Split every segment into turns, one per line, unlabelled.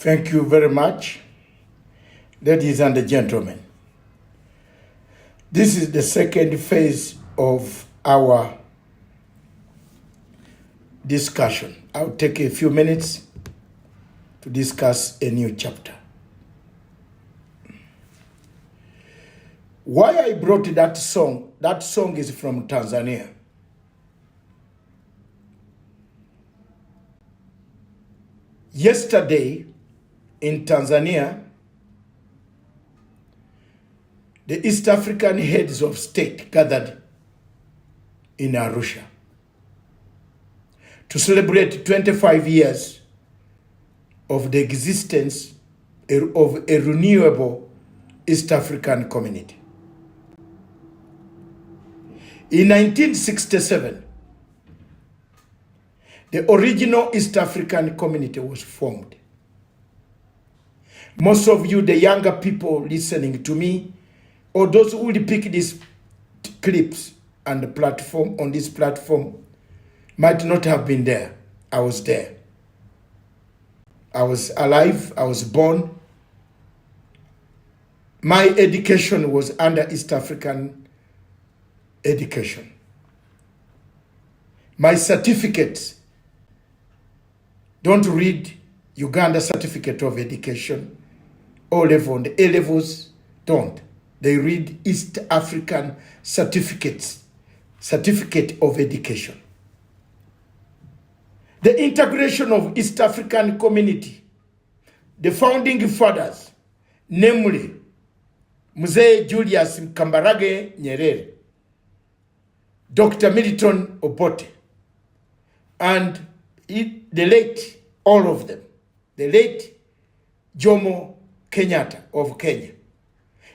Thank you very much, ladies and gentlemen. This is the second phase of our discussion. I'll take a few minutes to discuss a new chapter. Why I brought that song is from Tanzania. Yesterday, in Tanzania, the East African heads of state gathered in Arusha to celebrate 25 years of the existence of a renewable East African community. In 1967, the original East African community was formed. Most of you, the younger people listening to me, or those who will pick these clips and the platform on this platform, might not have been there. I was there. I was alive. I was born. My education was under East African education. My certificates, don't read Uganda certificate of education, O-level and A-levels, don't. They read East African certificate of education. The integration of East African community, the founding fathers, namely Mzee Julius Kambarage Nyerere, Dr. Milton Obote, and the late, all of them, the late Jomo Kenyatta of Kenya,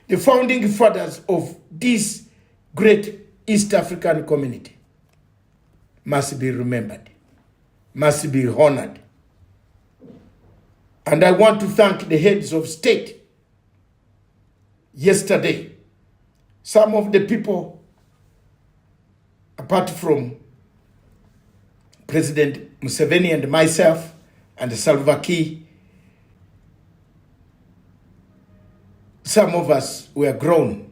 the founding fathers of this great East African community, must be remembered, must be honored. And I want to thank the heads of state. Yesterday, some of the people, apart from President Museveni and myself and Salva Kiir, some of us were grown.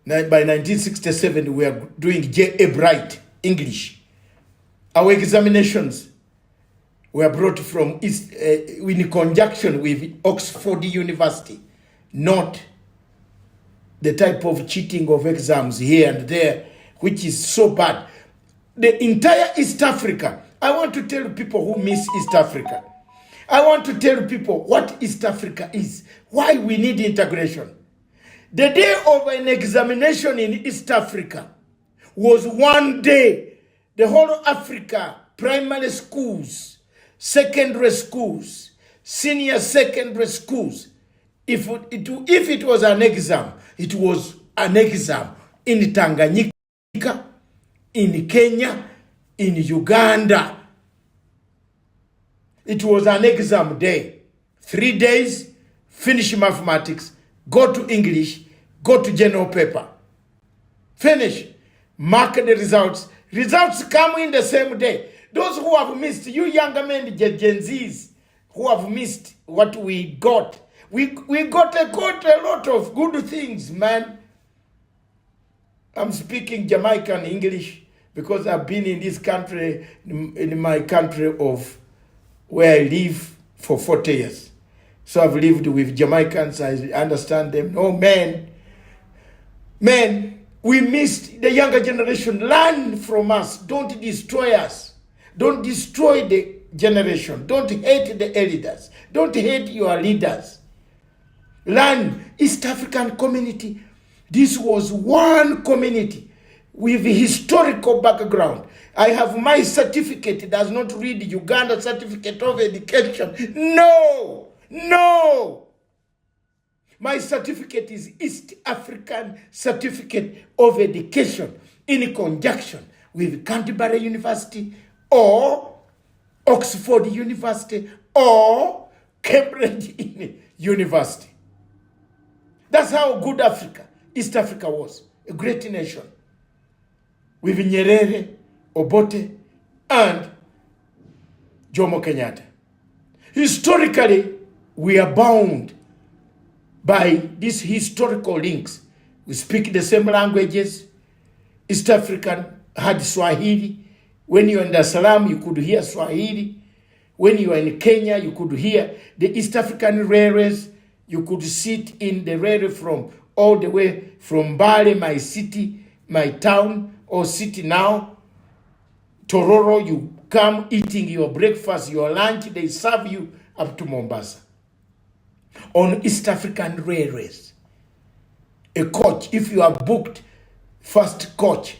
By 1967, we were doing J.A. Bright English. Our examinations were brought from in conjunction with Oxford University, not the type of cheating of exams here and there, which is so bad. The entire East Africa, I want to tell people who miss East Africa. I want to tell people what East Africa is, why we need integration. The day of an examination in East Africa was one day. The whole Africa, primary schools, secondary schools, senior secondary schools, if it was an exam, it was an exam in Tanganyika, in Kenya, in Uganda. It was an exam day. 3 days, finish mathematics, go to English, go to general paper. Finish, mark the results. Results come in the same day. Those who have missed, you younger men, Gen Zs, who have missed what we got. We got a lot of good things, man. I'm speaking Jamaican English because I've been in this country, in my country of where I live for 40 years. So I've lived with Jamaicans, I understand them. Oh man, we missed the younger generation. Learn from us, don't destroy us. Don't destroy the generation. Don't hate the elders. Don't hate your leaders. Learn East African community. This was one community with historical background. I have my certificate. It does not read Uganda certificate of education. No. My certificate is East African certificate of education in conjunction with Canterbury University or Oxford University or Cambridge University. That's how good East Africa was. A great nation. With Nyerere, Obote, and Jomo Kenyatta. Historically, we are bound by these historical links. We speak the same languages. East African had Swahili. When you are in Dar es Salaam, you could hear Swahili. When you are in Kenya, you could hear the East African railways. You could sit in the railway from all the way from Bali, my city, my town, or city now. Tororo, you come eating your breakfast, your lunch, they serve you up to Mombasa. On East African railways, a coach, if you are booked first coach,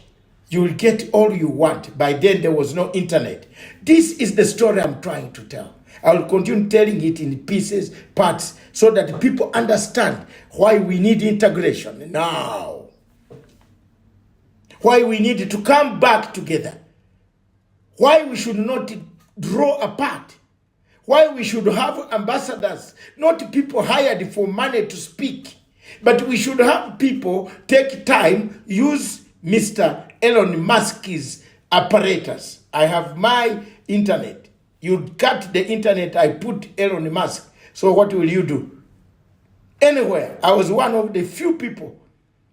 you will get all you want. By then, there was no internet. This is the story I'm trying to tell. I will continue telling it in pieces, parts, so that people understand why we need integration now. Why we need to come back together. Why we should not draw apart. Why we should have ambassadors, not people hired for money to speak. But we should have people take time, use Mr. Elon Musk's apparatus. I have my internet. You cut the internet, I put Elon Musk. So what will you do? Anywhere. I was one of the few people.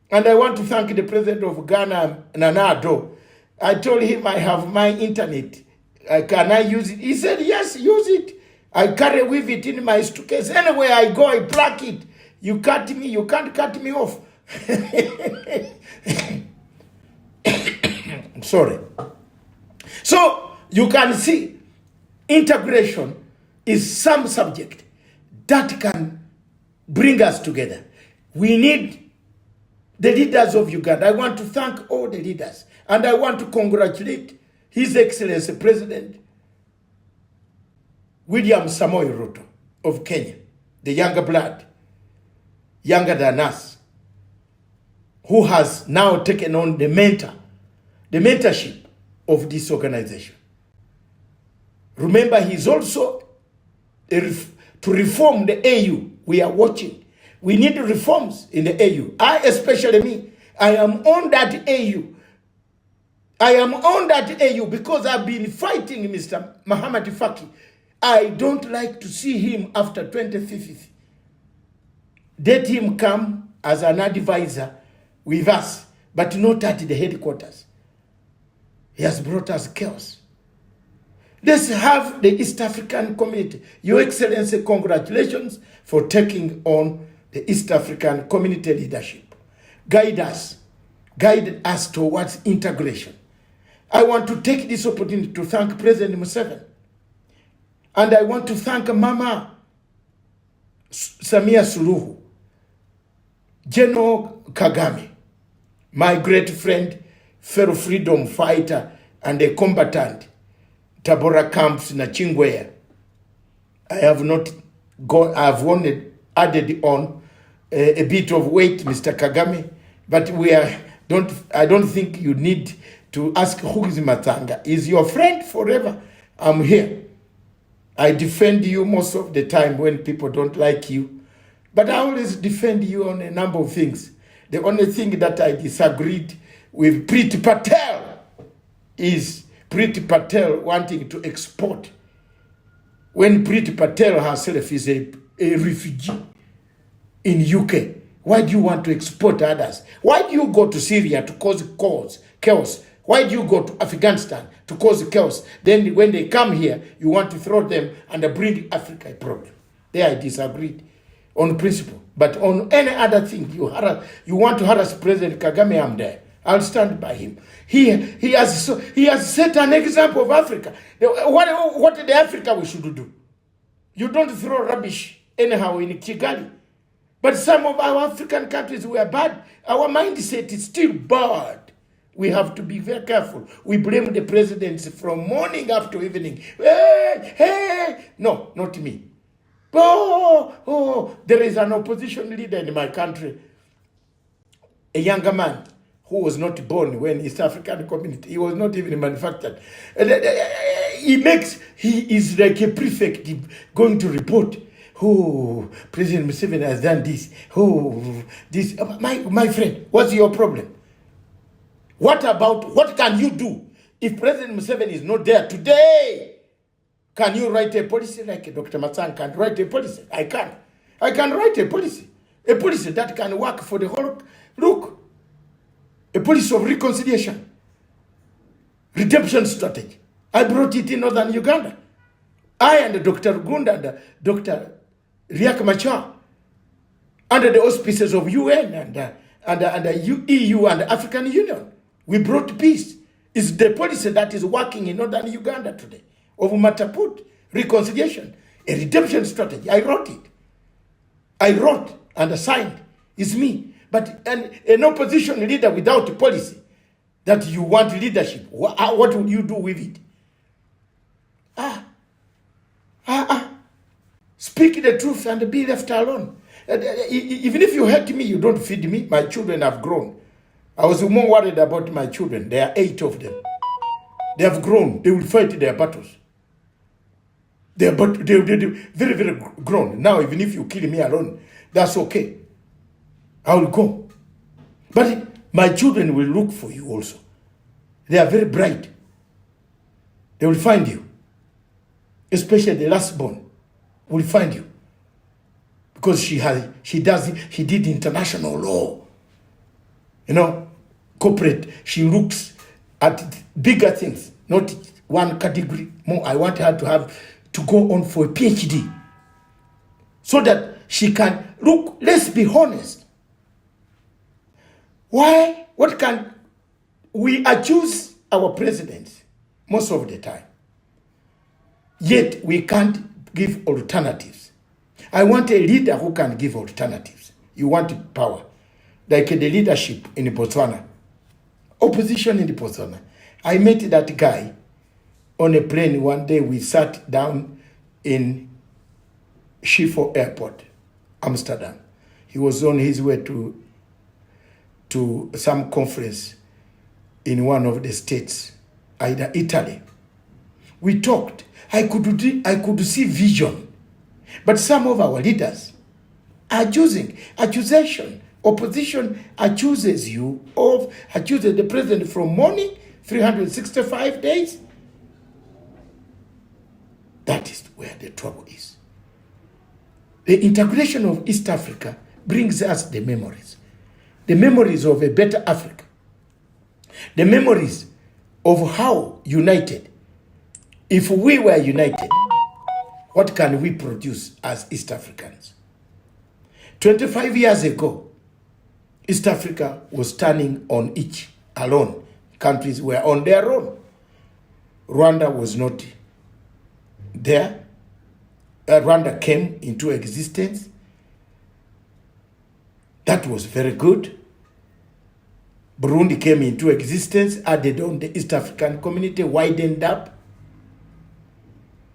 And I want to thank the president of Ghana, Nana Addo. I told him I have my internet. Can I use it? He said, yes, use it. I carry with it in my suitcase. Anywhere I go, I plug it. You cut me, you can't cut me off. Sorry. So you can see integration is some subject that can bring us together. We need the leaders of Uganda. I want to thank all the leaders, and I want to congratulate His Excellency President William Samoei Ruto of Kenya, the younger blood, younger than us, who has now taken on the mentorship of this organization. Remember, he's also to reform the AU. We are watching. We need reforms in the AU. Especially me, I am on that AU. I am on that AU because I've been fighting Mr. Mahamat Faki. I don't like to see him after 2050. Let him come as an advisor with us, but not at the headquarters. He has brought us chaos. Let's have the East African community. Your Excellency, congratulations for taking on the East African community leadership. Guide us towards integration. I want to take this opportunity to thank President Museveni. And I want to thank Mama Samia Suluhu, General Kagame, my great friend, fellow freedom fighter, and a combatant, Tabora camps na Chingwea. I have only added on a bit of weight, Mr. Kagame, but I don't think you need to ask who is Matanga. Is your friend forever? I'm here. I defend you most of the time when people don't like you, but I always defend you on a number of things. The only thing that I disagreed with Priti Patel is Priti Patel wanting to export. When Priti Patel herself is a refugee in UK, why do you want to export others? Why do you go to Syria to cause chaos? Why do you go to Afghanistan to cause chaos? Then when they come here, you want to throw them and bring Africa a problem. There I disagreed on principle. But on any other thing, you want to harass President Kagame, I'm there. I'll stand by him. He has set an example of Africa. What the Africa we should do? You don't throw rubbish anyhow in Kigali. But some of our African countries were bad. Our mindset is still bad. We have to be very careful. We blame the presidents from morning up to evening. Hey. No, not me. There is an opposition leader in my country, a younger man who was not born when East African community, he was not even manufactured. He is like a prefect going to report, President Museveni has done this, this. My friend, what's your problem? What can you do if President Museveni is not there today? Can you write a policy like Dr. Matsan can write a policy? I can. I can write a policy that can work for the whole. Look, a policy of reconciliation, redemption strategy. I brought it in northern Uganda. I and Dr. Gunda and Dr. Riek Machar, under the auspices of UN and EU and the African Union, we brought peace. It's the policy that is working in northern Uganda today of Mataput, reconciliation, a redemption strategy. I wrote it. I wrote and signed. It's me. But an opposition leader without a policy that you want leadership, what would you do with it? Speak the truth and be left alone. Even if you hate me, you don't feed me. My children have grown. I was more worried about my children. There are 8 of them. They have grown. They will fight their battles. They're very, very grown. Now, even if you kill me alone, that's okay. I will go. But my children will look for you also. They are very bright. They will find you. Especially the last born will find you. Because she did international law. Corporate. She looks at bigger things, not one category more. I want her to go on for a PhD so that she can look. Let's be honest. Why? What can we accuse our presidents most of the time? Yet we can't give alternatives. I want a leader who can give alternatives. You want power, like the leadership in Botswana, opposition in Botswana. I met that guy on a plane one day. We sat down in Schiphol Airport, Amsterdam. He was on his way to some conference in one of the states, either Italy. We talked. I could see vision. But some of our leaders are using accusation. Opposition accuses the president from morning, 365 days. That is where the trouble is. The integration of East Africa brings us the memories of a better Africa, the memories of how united. If we were united, what can we produce as East Africans? 25 years ago, East Africa was standing on each alone. Countries were on their own. Rwanda was not there. Rwanda came into existence. That was very good. Burundi came into existence, added on the East African community, widened up.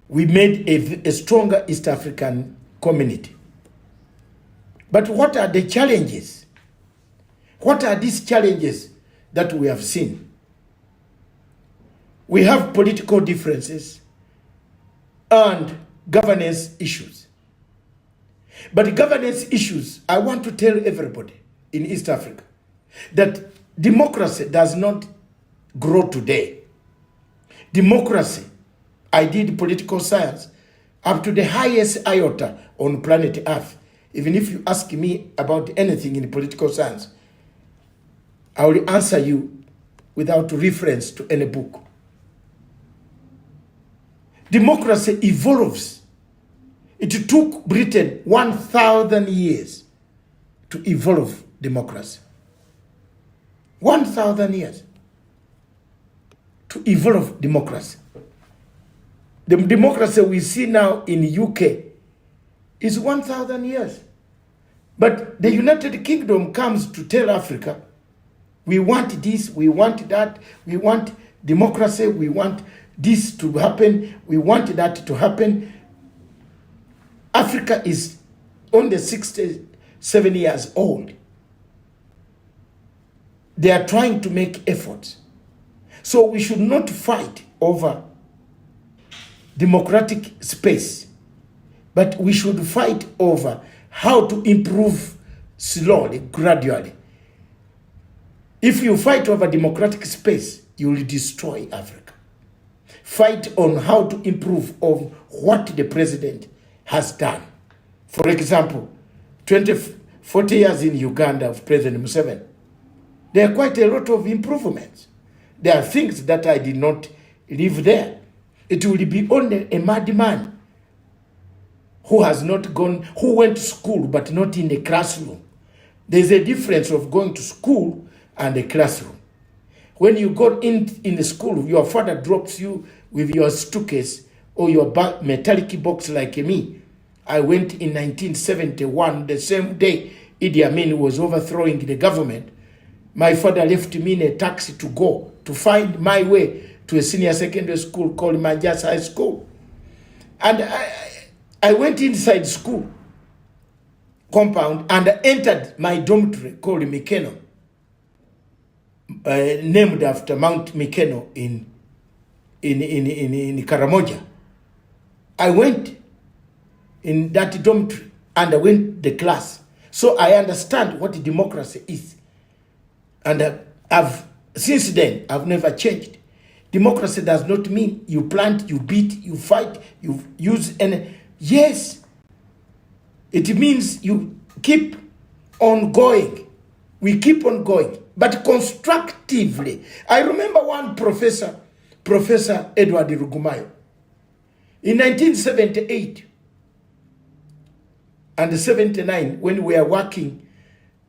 We made a stronger East African community. But what are the challenges? What are these challenges that we have seen? We have political differences and governance issues. But governance issues, I want to tell everybody in East Africa that democracy does not grow today. Democracy, I did political science up to the highest iota on planet Earth. Even if you ask me about anything in political science, I will answer you without reference to any book. Democracy evolves. It took Britain 1,000 years to evolve democracy. 1,000 years to evolve democracy. The democracy we see now in the UK is 1,000 years. But the United Kingdom comes to tell Africa, we want this, we want that, we want democracy, we want this to happen, we want that to happen. Africa is only 67 years old. They are trying to make efforts. So we should not fight over democratic space, but we should fight over how to improve slowly, gradually. If you fight over democratic space, you will destroy Africa. fight on how to improve on what the president has done. For example, 40 years in Uganda of President Museveni, there are quite a lot of improvements. There are things that I did not live there. It will be only a madman who has not gone, who went to school but not in the classroom. There's a difference of going to school and a classroom. When you go in the school, your father drops you with your suitcase or your metallic box like me. I went in 1971, the same day Idi Amin was overthrowing the government. My father left me in a taxi to go to find my way to a senior secondary school called Manjas High School. And I went inside school compound and entered my dormitory called Mikeno, named after Mount Mikeno in Karamoja. I went in that dormitory and I went the class. So I understand what democracy is. And since then, I've never changed. Democracy does not mean you plant, you beat, you fight, you use any. Yes, it means you keep on going. We keep on going, but constructively. I remember one professor, Professor Edward Rugumayo, in 1978 and 79, when we are working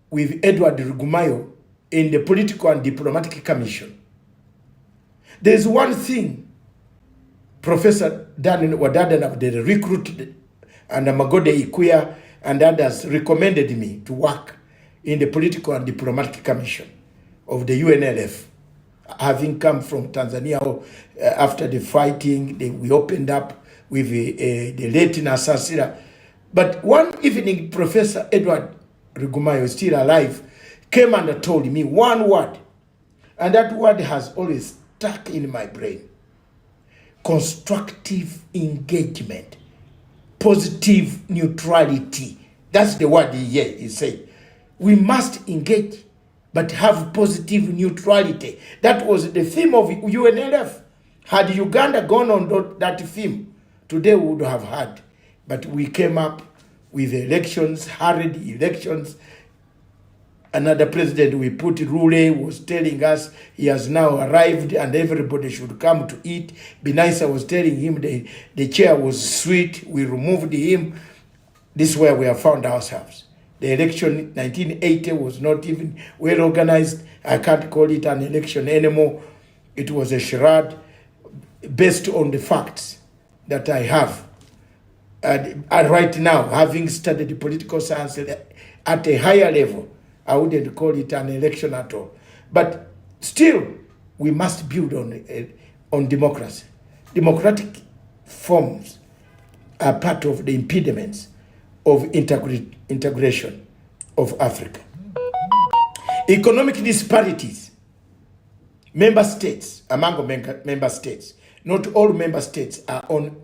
with Edward Rugumayo in the Political and Diplomatic Commission. There's one thing Professor Dan Wadadana, they recruited, and Magode Ikuya and others recommended me to work in the Political and Diplomatic Commission of the UNLF. Having come from Tanzania after the fighting, we opened up with the late Nasasira. But one evening, Professor Edward Rugumayo, still alive, came and told me one word, and that word has always stuck in my brain. Constructive engagement, positive neutrality. That's the word he said. We must engage, but have positive neutrality. That was the theme of UNLF. Had Uganda gone on that theme, today we would have had. But we came up with elections, hurried elections. Another president we put, Rule, was telling us he has now arrived and everybody should come to eat. Binaisa was telling him the chair was sweet. We removed him. This is where we have found ourselves. The election 1980 was not even well organized. I can't call it an election anymore. It was a charade based on the facts that I have. And right now, having studied the political science at a higher level, I wouldn't call it an election at all. But still, we must build on democracy. Democratic forms are part of the impediments of integration of Africa. Economic disparities. Member states, among member states, not all member states are on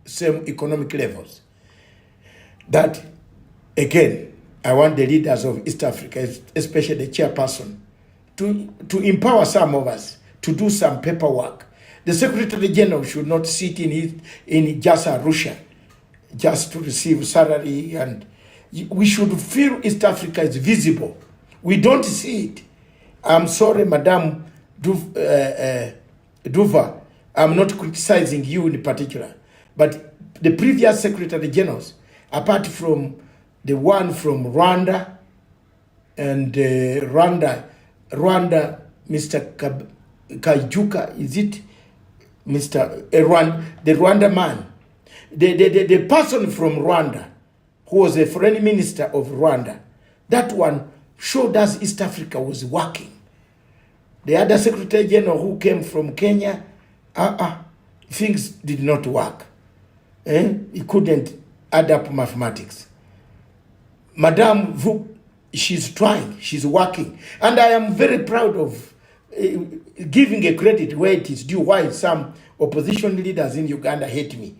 same economic levels. That, again, I want the leaders of East Africa, especially the chairperson, to empower some of us to do some paperwork. The Secretary General should not sit in just Arusha, just to receive salary, and we should feel East Africa is visible. We don't see it. I'm sorry, Madam Duva, I'm not criticizing you in particular, but the previous Secretary Generals, apart from the one from Rwanda, and Rwanda, Mr. Kajuka, is it? Mr. The Rwanda man. The person from Rwanda, who was a foreign minister of Rwanda, that one showed us East Africa was working. The other Secretary General who came from Kenya, things did not work. He couldn't add up mathematics. Madame Vu, she's trying, she's working. And I am very proud of giving a credit where it is due, why some opposition leaders in Uganda hate me.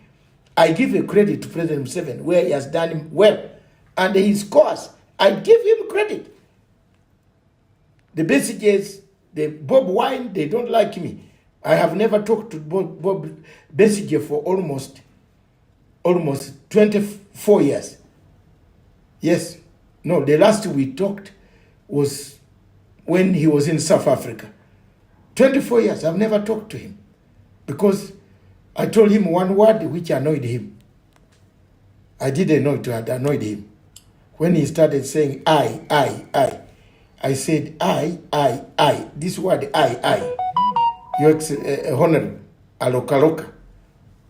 I give a credit to President Museveni where he has done well. And his cause, I give him credit. The Besiges, the Bob Wine, they don't like me. I have never talked to Bob Besigye for almost 24 years. Yes. No, the last we talked was when he was in South Africa. 24 years, I've never talked to him. Because I told him one word which annoyed him. I didn't know it had annoyed him. When he started saying I said I. This word I. Your Honorable Alokaloka.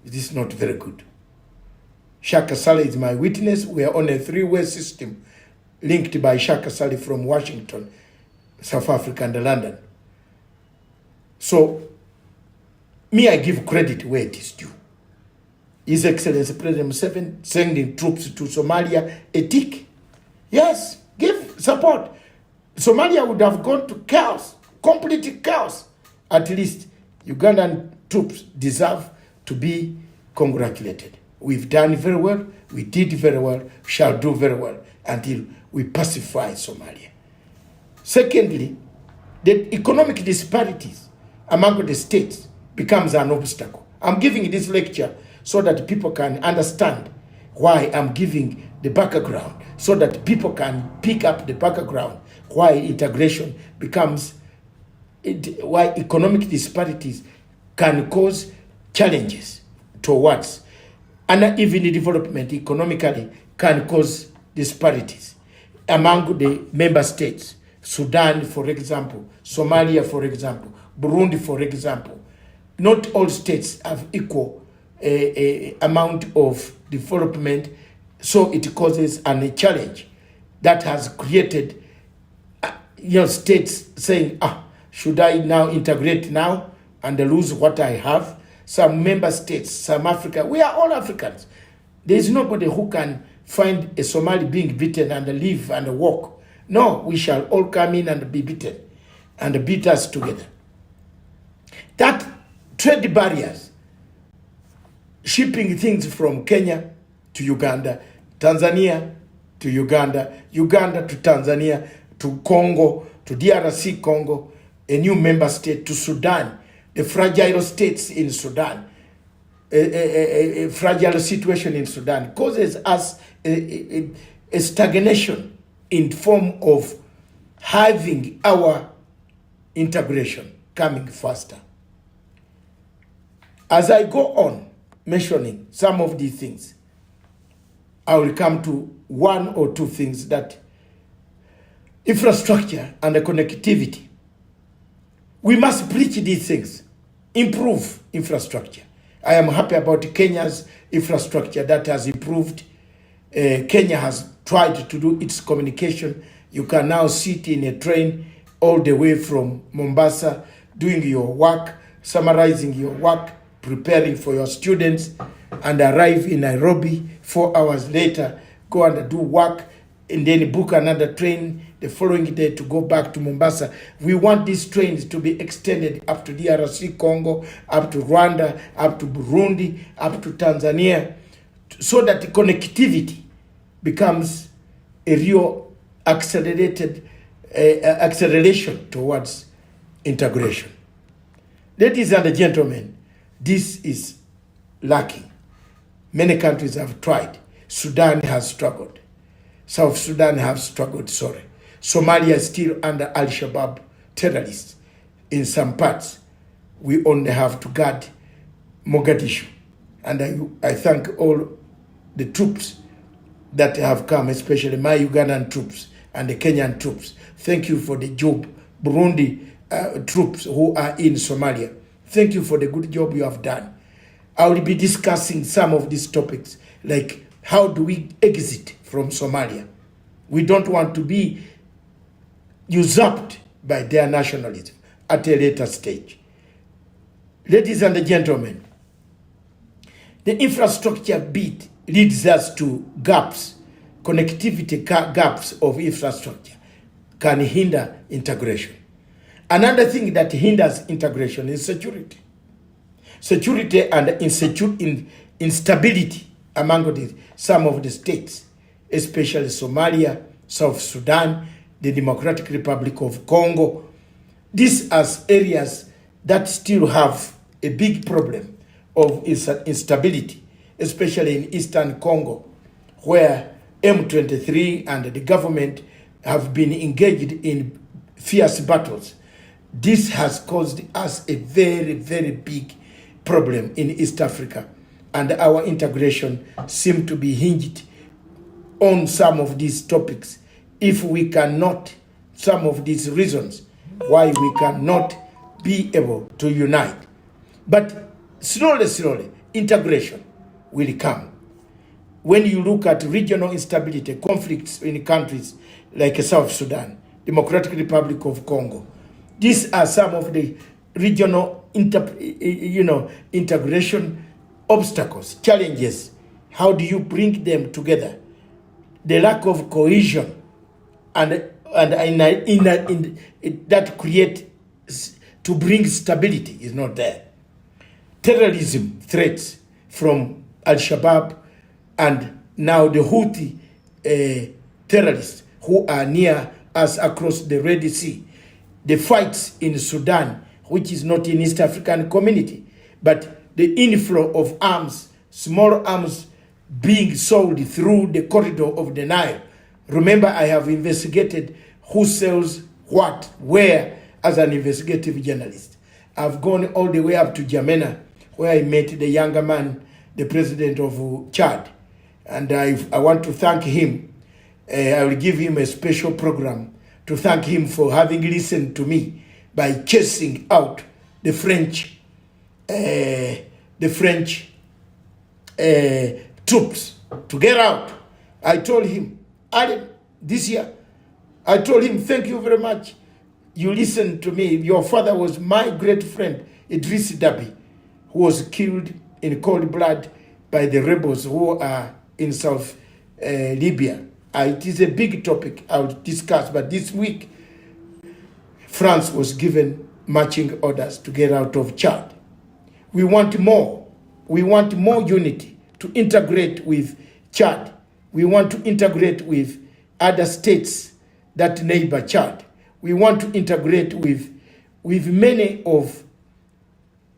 It is not very good. Shaka Sali is my witness. We are on a three-way system linked by Shaka Sali from Washington, South Africa, and London. So, me, I give credit where it is due. His Excellency President Museveni sending troops to Somalia, a tick. Yes, give support. Somalia would have gone to chaos, complete chaos. At least Ugandan troops deserve to be congratulated. We've done very well, we did very well, shall do very well until we pacify Somalia. Secondly, the economic disparities among the states becomes an obstacle. I'm giving this lecture so that people can understand why I'm giving the background, so that people can pick up the background, why integration becomes, why economic disparities can cause challenges towards, and even the development economically can cause disparities among the member states. Sudan, for example, Somalia, for example, Burundi, for example. Not all states have equal amount of development, so it causes a challenge that has created states saying, should I now integrate now and lose what I have? Some member states, some Africa, we are all Africans. There is nobody who can find a Somali being beaten and live and walk. No, we shall all come in and be beaten and beat us together. That trade barriers, shipping things from Kenya to Uganda, Tanzania to Uganda, Uganda to Tanzania, to Congo, to DRC Congo, a new member state, to Sudan, the fragile states in Sudan, a fragile situation in Sudan causes us a stagnation in form of having our integration coming faster. As I go on mentioning some of these things, I will come to one or two things that infrastructure and the connectivity. We must preach these things, improve infrastructure. I am happy about Kenya's infrastructure that has improved. Kenya has tried to do its communication. You can now sit in a train all the way from Mombasa, doing your work, summarizing your work, preparing for your students, and arrive in Nairobi 4 hours later, go and do work, and then book another train the following day to go back to Mombasa. We want these trains to be extended up to DRC Congo, up to Rwanda, up to Burundi, up to Tanzania, so that the connectivity becomes a real acceleration towards integration. Ladies and gentlemen, this is lacking. Many countries have tried. Sudan has struggled. South Sudan have struggled, Somalia is still under Al-Shabaab terrorists in some parts. We only have to guard Mogadishu. And I thank all the troops that have come, especially my Ugandan troops and the Kenyan troops. Thank you for the job. Burundi troops who are in Somalia. Thank you for the good job you have done. I will be discussing some of these topics, like how do we exit from Somalia? We don't want to be usurped by their nationalism at a later stage. Ladies and gentlemen, the infrastructure bit leads us to gaps, connectivity gaps of infrastructure can hinder integration. Another thing that hinders integration is security. Security and instability among some of the states, especially Somalia, South Sudan, the Democratic Republic of Congo. These are areas that still have a big problem of instability, especially in Eastern Congo, where M23 and the government have been engaged in fierce battles. This has caused us a very, very big problem in East Africa, and our integration seems to be hinged on some of these topics. If we cannot, some of these reasons why we cannot be able to unite. But slowly, integration will come. When you look at regional instability, conflicts in countries like South Sudan, Democratic Republic of Congo, these are some of the regional integration obstacles, challenges. How do you bring them together? The lack of cohesion and that create to bring stability is not there. Terrorism threats from Al-Shabaab and now the Houthi terrorists who are near us across the Red Sea. The fights in Sudan, which is not in East African community, but the inflow of arms, small arms being sold through the corridor of the Nile. Remember, I have investigated who sells what, where, as an investigative journalist. I've gone all the way up to Jamena, where I met the younger man, the president of Chad. And I want to thank him. I will give him a special program to thank him for having listened to me by chasing out the French troops to get out. I told him, this year, I told him, thank you very much. You listened to me. Your father was my great friend, Idris Dabi, who was killed in cold blood by the rebels who are in South Libya. It is a big topic I'll discuss, but this week, France was given marching orders to get out of Chad. We want more. We want more unity to integrate with Chad. We want to integrate with other states that neighbor Chad. We want to integrate with many of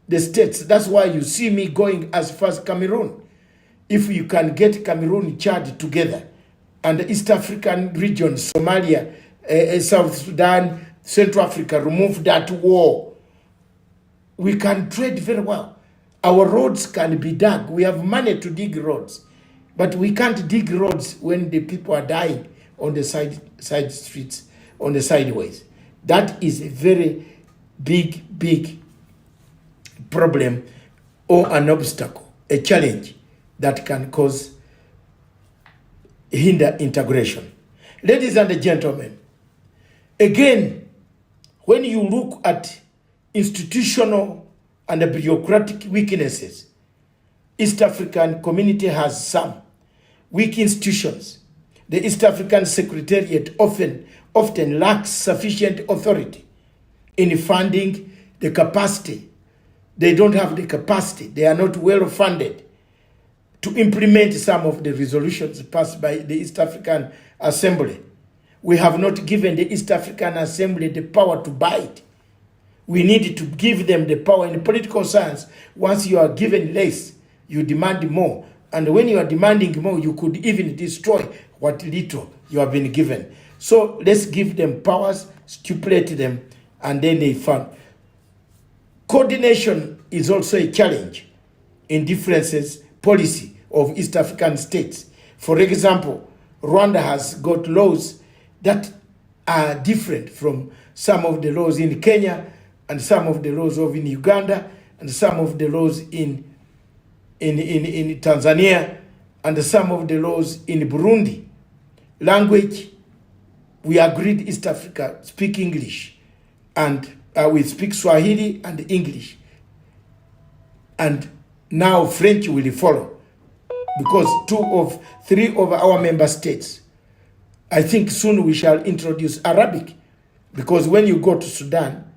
the states. That's why you see me going as far as Cameroon. If you can get Cameroon, Chad together, and the East African region, Somalia, South Sudan, Central Africa, remove that war, we can trade very well. Our roads can be dug. We have money to dig roads, but we can't dig roads when the people are dying on the side streets, on the sideways. That is a very big problem or an obstacle, a challenge that can hinder integration. Ladies and gentlemen, again, when you look at institutional and bureaucratic weaknesses, East African community has some weak institutions. The East African Secretariat often lacks sufficient authority in funding the capacity. They don't have the capacity. They are not well funded to implement some of the resolutions passed by the East African Assembly. We have not given the East African Assembly the power to bite. We need to give them the power. In political science, once you are given less, you demand more. And when you are demanding more, you could even destroy what little you have been given. So let's give them powers, stipulate them, and then they fund. Coordination is also a challenge in differences policy of East African states. For example, Rwanda has got laws that are different from some of the laws in Kenya, and some of the laws in Uganda, and some of the laws in Tanzania, and some of the laws in Burundi. Language, we agreed East Africa speak English, and we speak Swahili and English. And now French will follow, because 2 of 3 of our member states, I think soon we shall introduce Arabic, because when you go to Sudan,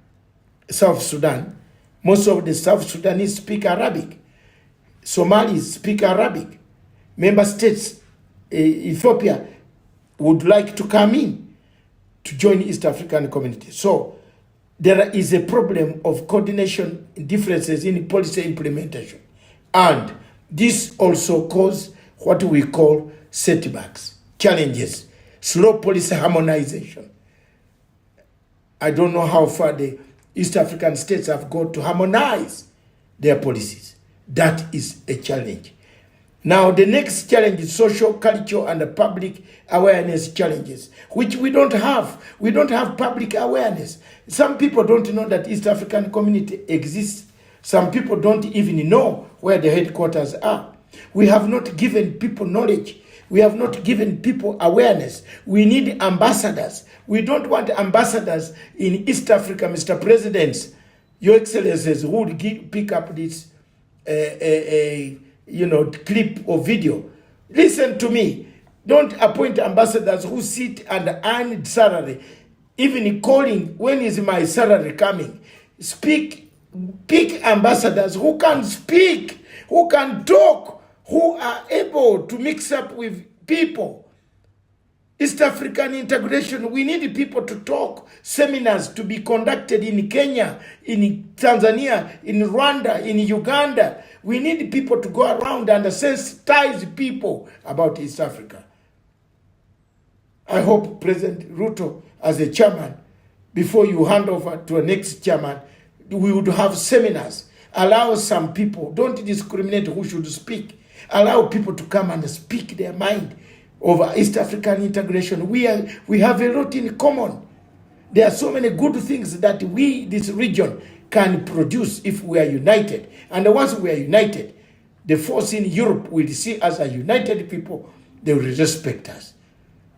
South Sudan, most of the South Sudanese speak Arabic. Somalis speak Arabic. Member states, Ethiopia, would like to come in to join East African community. So there is a problem of coordination differences in policy implementation. And this also causes what we call setbacks, challenges, slow policy harmonization. I don't know how far the East African states have got to harmonize their policies. That is a challenge. Now, the next challenge is social, cultural, and public awareness challenges, which we don't have. We don't have public awareness. Some people don't know that East African community exists. Some people don't even know where the headquarters are. We have not given people knowledge. We have not given people awareness. We need ambassadors. We don't want ambassadors in East Africa, Mr. Presidents, Your Excellencies, who would pick up this clip or video. Listen to me. Don't appoint ambassadors who sit and earn salary. Even calling, when is my salary coming? Pick ambassadors who can speak, who can talk, who are able to mix up with people. East African integration, we need people to talk, seminars to be conducted in Kenya, in Tanzania, in Rwanda, in Uganda. We need people to go around and sensitize people about East Africa. I hope President Ruto, as a chairman, before you hand over to a next chairman, we would have seminars. Allow some people, don't discriminate who should speak. Allow people to come and speak their mind over East African integration. We have a lot in common. There are so many good things that we, this region, can produce if we are united. And once we are united, the force in Europe will see us as united people. They will respect us.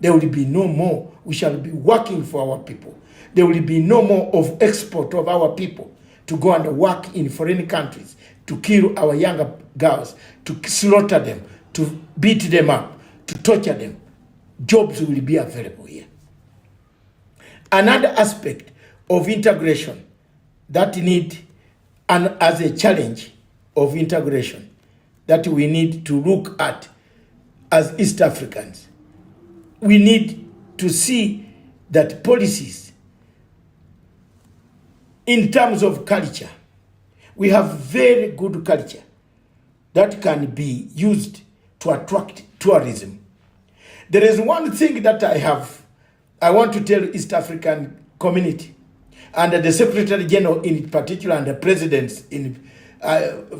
There will be no more. We shall be working for our people. There will be no more of export of our people to go and work in foreign countries, to kill our younger girls, to slaughter them, to beat them up, to torture them. Jobs will be available here. Another aspect of integration that need, and as a challenge of integration that we need to look at as East Africans, we need to see that policies in terms of culture, we have very good culture that can be used to attract tourism. There is one thing that I want to tell East African community, and the Secretary General in particular, and the presidents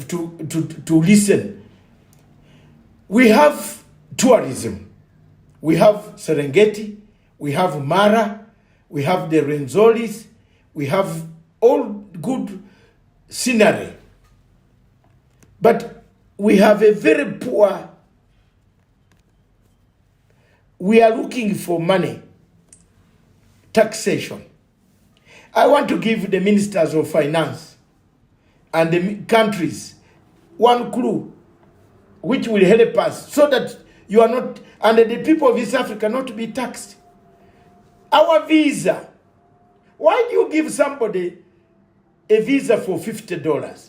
to listen. We have tourism. We have Serengeti, we have Mara, we have the Renzolis, we have all good scenery. But we have a very poor, we are looking for money, taxation. I want to give the ministers of finance and the countries one clue which will help us so that you are not, and the people of East Africa not to be taxed. Our visa, why do you give somebody a visa for $50?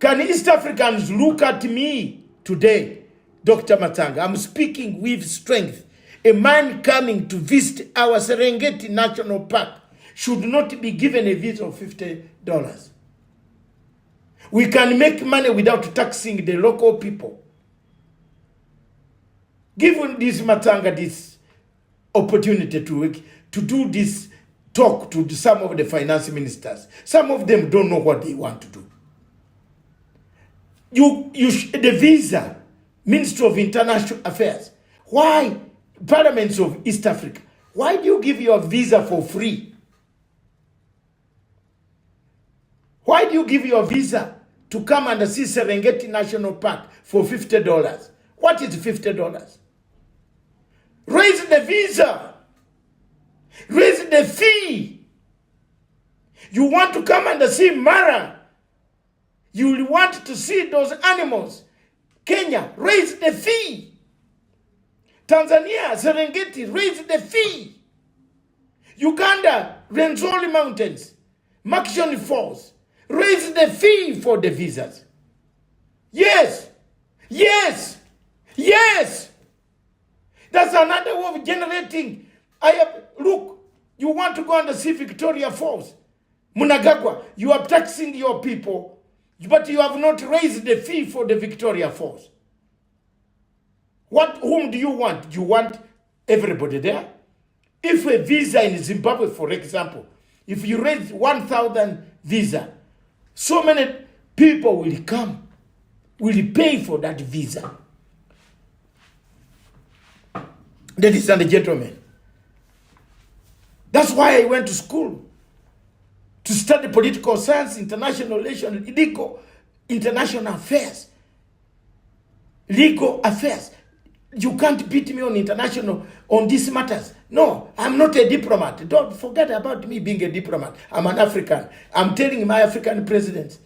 Can East Africans look at me today, Dr. Matanga? I'm speaking with strength. A man coming to visit our Serengeti National Park should not be given a visa of $50. We can make money without taxing the local people. Give this Matanga this opportunity to do this talk to some of the finance ministers. Some of them don't know what they want to do. The visa, Ministry of International Affairs. Why? Parliaments of East Africa. Why do you give your visa for free? Why do you give your visa to come and see Serengeti National Park for $50? What is $50? Raise the visa. Raise the fee. You want to come and see Mara. You want to see those animals. Kenya, raise the fee. Tanzania, Serengeti, raise the fee. Uganda, Renzori Mountains, Makshoni Falls, raise the fee for the visas. Yes, yes, yes. That's another way of generating. Look, You want to go and see Victoria Falls. Munagagwa, you are taxing your people, but you have not raised the fee for the Victoria Falls. Whom do you want? You want everybody there? If a visa in Zimbabwe, for example, if you raise 1,000 visa, so many people will come, will pay for that visa. Ladies and gentlemen, that's why I went to school, to study political science, international relations, legal, international affairs, legal affairs. You can't beat me on international, on these matters. No, I'm not a diplomat. Don't forget about me being a diplomat. I'm an African. I'm telling my African presidents,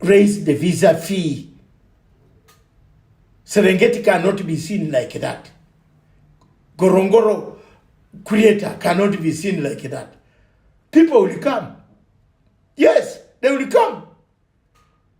raise the visa fee. Serengeti cannot be seen like that. Gorongoro creator cannot be seen like that. People will come. Yes, they will come.